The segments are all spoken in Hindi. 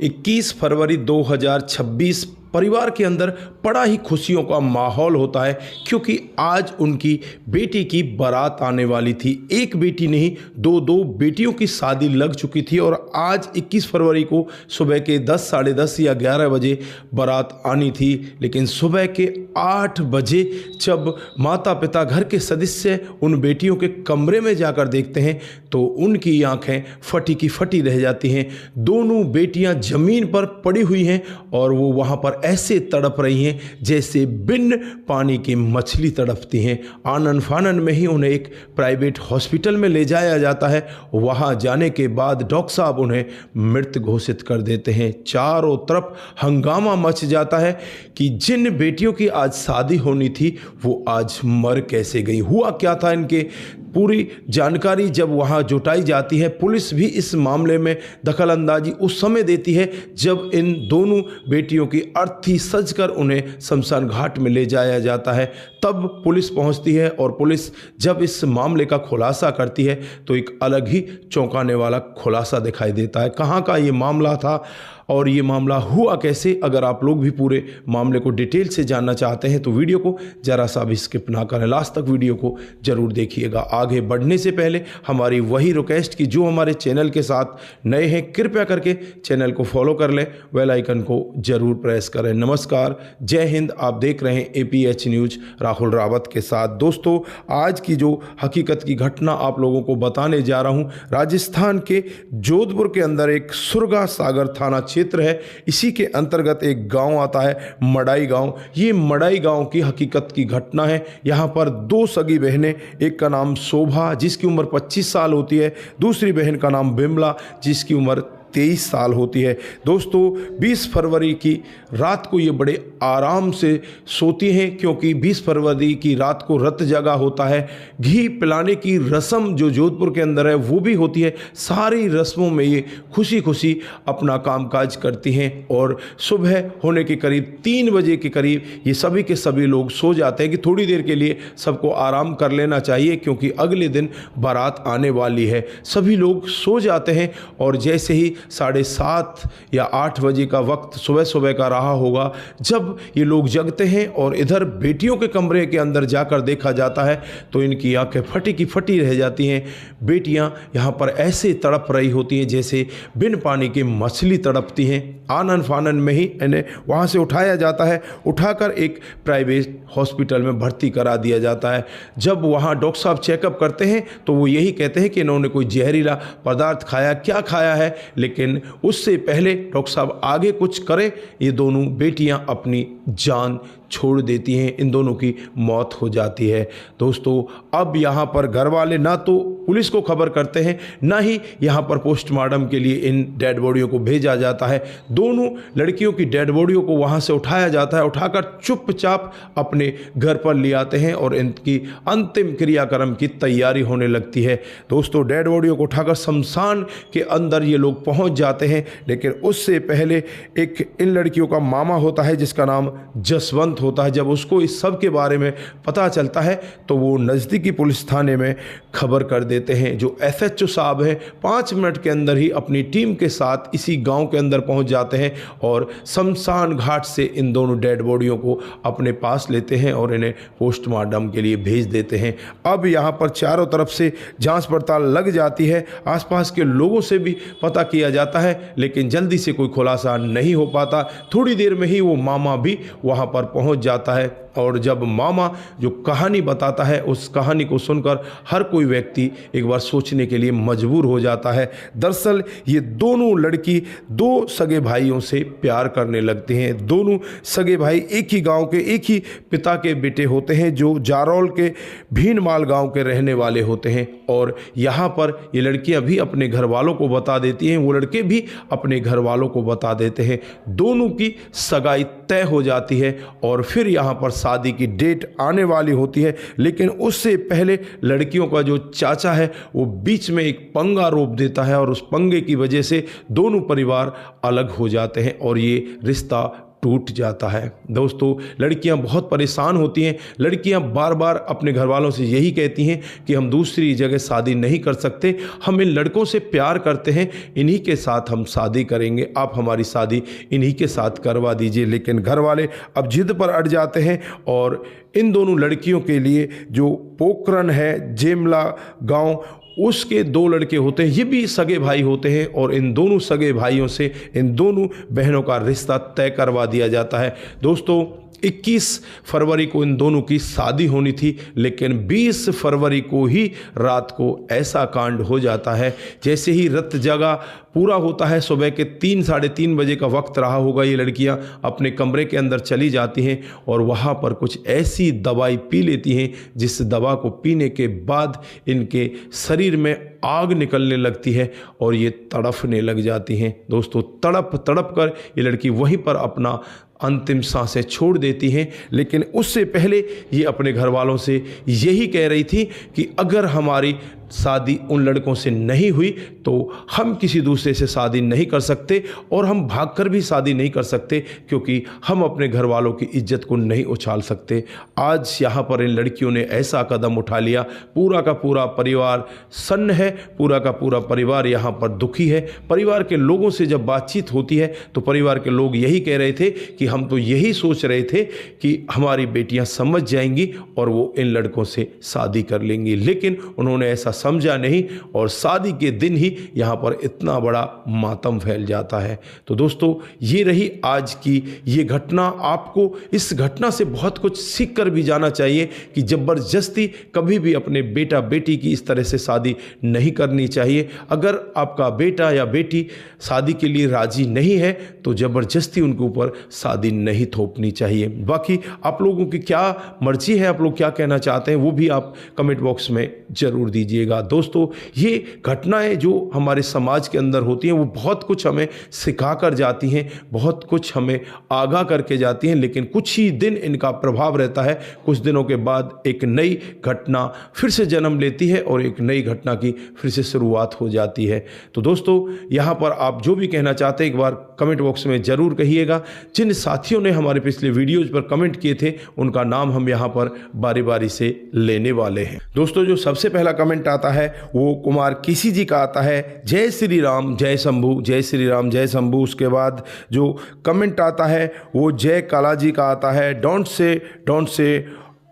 21 फरवरी 2026 परिवार के अंदर बड़ा ही खुशियों का माहौल होता है, क्योंकि आज उनकी बेटी की बारात आने वाली थी। एक बेटी नहीं, दो बेटियों की शादी लग चुकी थी और आज 21 फरवरी को सुबह के 10, साढ़े 10 या 11 बजे बारात आनी थी। लेकिन सुबह के 8 बजे जब माता पिता, घर के सदस्य उन बेटियों के कमरे में जाकर देखते हैं तो उनकी आंखें फटी की फटी रह जाती हैं। दोनों बेटियां ज़मीन पर पड़ी हुई हैं और वो वहाँ पर ऐसे तड़प रही हैं जैसे बिन पानी की मछली तड़पती हैं। आनन फानन में ही उन्हें एक प्राइवेट हॉस्पिटल में ले जाया जाता है। वहां जाने के बाद डॉक्टर साहब उन्हें मृत घोषित कर देते हैं। चारों तरफ हंगामा मच जाता है कि जिन बेटियों की आज शादी होनी थी वो आज मर कैसे गई, हुआ क्या था इनके। पूरी जानकारी जब वहाँ जुटाई जाती है, पुलिस भी इस मामले में दखल अंदाजी उस समय देती है जब इन दोनों बेटियों की अर्थी सजकर उन्हें शमशान घाट में ले जाया जाता है। तब पुलिस पहुंचती है और पुलिस जब इस मामले का खुलासा करती है तो एक अलग ही चौंकाने वाला खुलासा दिखाई देता है। कहाँ का ये मामला था और ये मामला हुआ कैसे। अगर आप लोग भी पूरे मामले को डिटेल से जानना चाहते हैं तो वीडियो को ज़रा सा भी स्किप ना करें, लास्ट तक वीडियो को ज़रूर देखिएगा। आगे बढ़ने से पहले हमारी वही रिक्वेस्ट कि जो हमारे चैनल के साथ नए हैं कृपया करके चैनल को फॉलो कर लें, बेल आइकन को ज़रूर प्रेस करें। नमस्कार, जय हिंद। आप देख रहे हैं APH न्यूज़ राहुल रावत के साथ। दोस्तों, आज की जो हकीकत की घटना आप लोगों को बताने जा रहा हूँ, राजस्थान के जोधपुर के अंदर एक सुरगा सागर थाना क्षेत्र है। इसी के अंतर्गत एक गांव आता है मड़ाई गांव। ये मड़ाई गांव की हकीकत की घटना है। यहाँ पर दो सगी बहनें, एक का नाम शोभा जिसकी उम्र 25 साल होती है, दूसरी बहन का नाम बिमला जिसकी उम्र 23 साल होती है। दोस्तों, 20 फरवरी की रात को ये बड़े आराम से सोती हैं, क्योंकि 20 फरवरी की रात को रत जगा होता है। घी पिलाने की रस्म जो जोधपुर के अंदर है वो भी होती है। सारी रस्मों में ये खुशी खुशी अपना कामकाज करती हैं और सुबह होने के करीब 3 बजे के करीब ये सभी के सभी लोग सो जाते हैं कि थोड़ी देर के लिए सबको आराम कर लेना चाहिए, क्योंकि अगले दिन बारात आने वाली है। सभी लोग सो जाते हैं और जैसे ही 7:30 या 8 बजे का वक्त सुबह सुबह का रहा होगा जब ये लोग जगते हैं और इधर बेटियों के कमरे के अंदर जाकर देखा जाता है तो इनकी आंखें फटी की फटी रह जाती हैं। बेटियां यहाँ पर ऐसे तड़प रही होती हैं जैसे बिन पानी की मछली तड़पती हैं। आनन फानन में ही इन्हें वहाँ से उठाया जाता है, उठाकर एक प्राइवेट हॉस्पिटल में भर्ती करा दिया जाता है। जब वहाँ डॉक्टर साहब चेकअप करते हैं तो वो यही कहते हैं कि इन्होंने कोई जहरीला पदार्थ खाया, क्या खाया है। लेकिन उससे पहले डॉक्टर साहब आगे कुछ करें, ये दोनों बेटियां अपनी जान छोड़ देती हैं। इन दोनों की मौत हो जाती है। दोस्तों, अब यहाँ पर घर वाले ना तो पुलिस को खबर करते हैं, ना ही यहाँ पर पोस्टमार्टम के लिए इन डेड बॉडियों को भेजा जाता है। दोनों लड़कियों की डेड बॉडियों को वहाँ से उठाया जाता है, उठाकर चुपचाप अपने घर पर ले आते हैं और इनकी अंतिम क्रियाक्रम की तैयारी होने लगती है। दोस्तों, डेड बॉडियों को उठाकर शमशान के अंदर ये लोग पहुँच जाते हैं। लेकिन उससे पहले एक इन लड़कियों का मामा होता है जिसका नाम जसवंत होता है। जब उसको इस सब के बारे में पता चलता है तो वो नज़दीकी पुलिस थाने में खबर कर देते हैं। जो SHO साहब हैं 5 मिनट के अंदर ही अपनी टीम के साथ इसी गांव के अंदर पहुंच जाते हैं और शमशान घाट से इन दोनों डेड बॉडियों को अपने पास लेते हैं और इन्हें पोस्टमार्टम के लिए भेज देते हैं। अब यहाँ पर चारों तरफ से जांच पड़ताल लग जाती है, आसपास के लोगों से भी पता किया जाता है, लेकिन जल्दी से कोई खुलासा नहीं हो पाता। थोड़ी देर में ही वो मामा भी वहाँ पर पहुँच जाता है और जब मामा जो कहानी बताता है उस कहानी को सुनकर हर कोई व्यक्ति एक बार सोचने के लिए मजबूर हो जाता है। दरअसल ये दोनों लड़की 2 सगे भाइयों से प्यार करने लगते हैं। दोनों सगे भाई एक ही गांव के, एक ही पिता के बेटे होते हैं जो जारौल के भीनमाल गांव के रहने वाले होते हैं। और यहाँ पर ये लड़कियाँ भी अपने घर वालों को बता देती हैं, वो लड़के भी अपने घर वालों को बता देते हैं। दोनों की सगाई तय हो जाती है और फिर यहाँ पर शादी की डेट आने वाली होती है। लेकिन उससे पहले लड़कियों का जो चाचा है वो बीच में एक पंगा रोप देता है और उस पंगे की वजह से दोनों परिवार अलग हो जाते हैं और ये रिश्ता टूट जाता है। दोस्तों, लड़कियां बहुत परेशान होती हैं। लड़कियां बार बार अपने घर वालों से यही कहती हैं कि हम दूसरी जगह शादी नहीं कर सकते, हम इन लड़कों से प्यार करते हैं, इन्हीं के साथ हम शादी करेंगे, आप हमारी शादी इन्हीं के साथ करवा दीजिए। लेकिन घर वाले अब जिद पर अड़ जाते हैं और इन दोनों लड़कियों के लिए जो पोखरण है, जेमला गांव, उसके 2 लड़के होते हैं, ये भी सगे भाई होते हैं और इन दोनों सगे भाइयों से इन दोनों बहनों का रिश्ता तय करवा दिया जाता है। दोस्तों, 21 फरवरी को इन दोनों की शादी होनी थी, लेकिन 20 फरवरी को ही रात को ऐसा कांड हो जाता है। जैसे ही रत जगा पूरा होता है, सुबह के 3 साढ़े 3 बजे का वक्त रहा होगा, ये लड़कियां अपने कमरे के अंदर चली जाती हैं और वहाँ पर कुछ ऐसी दवाई पी लेती हैं जिस दवा को पीने के बाद इनके शरीर में आग निकलने लगती है और ये तड़फने लग जाती हैं। दोस्तों, तड़प तड़प कर ये लड़की वहीं पर अपना अंतिम सांसें छोड़ देती हैं। लेकिन उससे पहले ये अपने घर वालों से यही कह रही थी कि अगर हमारी शादी उन लड़कों से नहीं हुई तो हम किसी दूसरे से शादी नहीं कर सकते और हम भागकर भी शादी नहीं कर सकते, क्योंकि हम अपने घर वालों की इज्जत को नहीं उछाल सकते। आज यहाँ पर इन लड़कियों ने ऐसा कदम उठा लिया, पूरा का पूरा परिवार सन्न है, पूरा का पूरा परिवार यहाँ पर दुखी है। परिवार के लोगों से जब बातचीत होती है तो परिवार के लोग यही कह रहे थे कि हम तो यही सोच रहे थे कि हमारी बेटियां समझ जाएंगी और वो इन लड़कों से शादी कर लेंगी, लेकिन उन्होंने ऐसा समझा नहीं और शादी के दिन ही यहाँ पर इतना बड़ा मातम फैल जाता है। तो दोस्तों, ये रही आज की ये घटना। आपको इस घटना से बहुत कुछ सीख कर भी जाना चाहिए कि ज़बरदस्ती कभी भी अपने बेटा बेटी की इस तरह से शादी नहीं करनी चाहिए। अगर आपका बेटा या बेटी शादी के लिए राजी नहीं है तो ज़बरदस्ती उनके ऊपर शादी नहीं थोपनी चाहिए। बाकी आप लोगों की क्या मर्जी है, आप लोग क्या कहना चाहते हैं, वो भी आप कमेंट बॉक्स में ज़रूर दीजिएगा। दोस्तों, ये घटनाएं जो हमारे समाज के अंदर होती हैं वो बहुत कुछ हमें सिखा कर जाती हैं, बहुत कुछ हमें आगाह करके जाती हैं, लेकिन कुछ ही दिन इनका प्रभाव रहता है। कुछ दिनों के बाद एक नई घटना फिर से जन्म लेती है और एक नई घटना की फिर से शुरुआत हो जाती है। तो दोस्तों, यहाँ पर आप जो भी कहना चाहते हैं एक बार कमेंट बॉक्स में ज़रूर कहिएगा। जिन साथियों ने हमारे पिछले वीडियोज़ पर कमेंट किए थे उनका नाम हम यहाँ पर बारी बारी से लेने वाले हैं। दोस्तों, जो सबसे पहला कमेंट आता है वो कुमार किसी जी का आता है, जय श्री राम जय शंभू, जय श्री राम जय शंभू। उसके बाद जो कमेंट आता है वो जय काला जी का आता है, डोंट से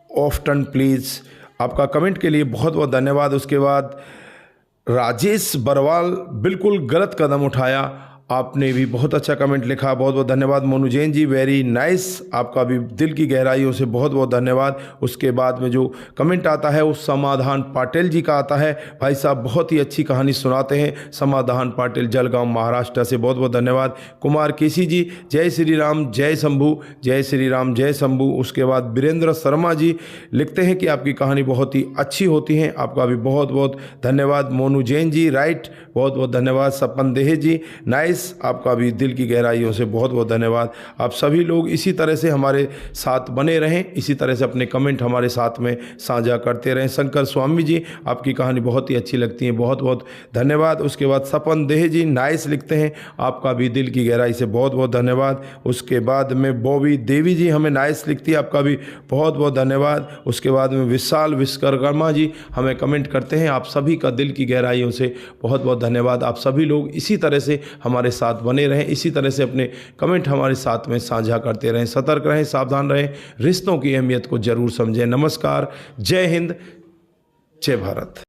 ऑफ्टन प्लीज़। आपका कमेंट के लिए बहुत बहुत धन्यवाद। उसके बाद राजेश बरवाल, बिल्कुल गलत कदम उठाया, आपने भी बहुत अच्छा कमेंट लिखा, बहुत बहुत धन्यवाद। मोनू जैन जी, वेरी नाइस, आपका भी दिल की गहराइयों से बहुत बहुत धन्यवाद। उसके बाद में जो कमेंट आता है वो समाधान पाटिल जी का आता है, भाई साहब बहुत ही अच्छी कहानी सुनाते हैं, समाधान पाटिल जलगांव महाराष्ट्र से, बहुत बहुत धन्यवाद। कुमार केसी जी, जय श्री राम जय शंभू, जय श्री राम जय शंभू। उसके बाद वीरेंद्र शर्मा जी लिखते हैं कि आपकी कहानी बहुत ही अच्छी होती है, आपका भी बहुत बहुत धन्यवाद। मोनू जैन जी, राइट, बहुत बहुत धन्यवाद। सपन देह जी, नाइस, आपका भी दिल की गहराइयों से बहुत बहुत धन्यवाद। आप सभी लोग इसी तरह से हमारे साथ बने रहें, इसी तरह से अपने कमेंट हमारे साथ में साझा करते रहें। शंकर स्वामी जी, आपकी कहानी बहुत ही अच्छी लगती है, बहुत बहुत धन्यवाद। उसके बाद सपन देह जी, नाइस लिखते हैं, आपका भी दिल की गहराई से बहुत बहुत धन्यवाद। उसके बाद में बॉबी देवी जी हमें नाइस लिखती है, आपका भी बहुत बहुत धन्यवाद। उसके बाद में विशाल विश्वकर्मा जी हमें कमेंट करते हैं, आप सभी का दिल की गहराइयों से बहुत बहुत धन्यवाद। आप सभी लोग इसी तरह से हमारे साथ बने रहें, इसी तरह से अपने कमेंट हमारे साथ में साझा करते रहें। सतर्क रहें, सावधान रहें, रिश्तों की अहमियत को जरूर समझें। नमस्कार, जय हिंद, जय भारत।